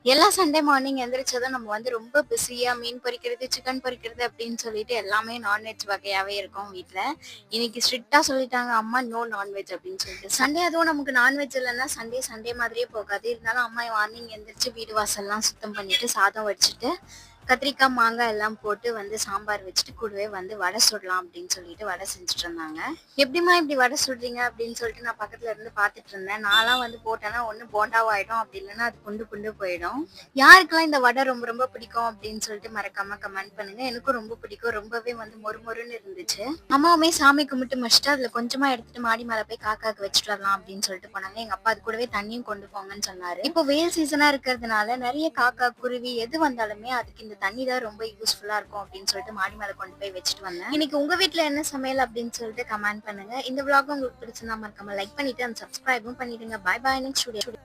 எல்லா Sunday morning எந்திரிச்சதும் நம்ம வந்து ரொம்ப பிஸியா மீன் பொரிக்கிறது, சிக்கன் பொரிக்கிறது அப்படின்னு சொல்லிட்டு எல்லாமே நான்வெஜ் வகையாவே இருக்கும் வீட்ல. இன்னைக்கு ஸ்ட்ரிக்ட்டா சொல்லிட்டாங்க அம்மா நோ நான்வெஜ் அப்படின்னு சொல்லிட்டு. சண்டே அதுவும் நமக்கு நான்வெஜ் இல்லன்னா சண்டே சண்டே மாதிரியே போகாது. இருந்தாலும் அம்மா மார்னிங் எந்திரிச்சு வீடு வாசல்லாம் சுத்தம் பண்ணிட்டு, சாதம் வடிச்சுட்டு, கத்திரிக்காய், மாங்காய் எல்லாம் போட்டு வந்து சாம்பார் வச்சுட்டு கூடவே வந்து வடை சுடலாம் அப்படின்னு சொல்லிட்டு வடை செஞ்சுட்டு இருந்தாங்க. எப்படிம்மா இப்படி வடை சுடுறீங்க அப்படின்னு சொல்லிட்டு நான் பக்கத்துல இருந்து பார்த்துட்டு இருந்தேன். நான்லாம் வந்து போட்டேன்னா ஒண்ணு போண்டாவாயிடும் அப்படி இல்லைன்னா அது குண்டு குண்டு போயிடும். யாருக்கெல்லாம் இந்த வடை ரொம்ப ரொம்ப பிடிக்கும் அப்படின்னு சொல்லிட்டு மறக்காம கமெண்ட் பண்ணுங்க. எனக்கும் ரொம்ப பிடிக்கும். ரொம்பவே வந்து மொறுமொறுன்னு இருந்துச்சு. அம்மாவுமே சாமி கும்பிட்டு முடிச்சுட்டு அதுல கொஞ்சமா எடுத்துட்டு மாடி மேல போய் காக்காக்கு வச்சுட்டு வரலாம் அப்படின்னு சொல்லிட்டு போனாங்க. எங்க அப்பா அது கூடவே தண்ணியும் கொண்டு போங்கன்னு சொன்னாரு. இப்போ வெயில் சீசனா இருக்கிறதுனால நிறைய காக்கா, குருவி எது வந்தாலுமே அதுக்கு இந்த தண்ணி தான் ரொம்ப யூஸ்ஃபுல்லா இருக்கும் அப்படின்னு சொல்லிட்டு மாடி மேல கொண்டு போய் வச்சுட்டு வந்தேன். இன்னைக்கு உங்க வீட்ல என்ன சமையல் அப்படின்னு சொல்லிட்டு கமெண்ட் பண்ணுங்க. இந்த vlog உங்களுக்கு பிடிச்சிருந்தா மறக்காம லைக் பண்ணிட்டு அண்ட் சப்ஸ்கிரைபும் பண்ணிடுங்க. Bye bye. Next video.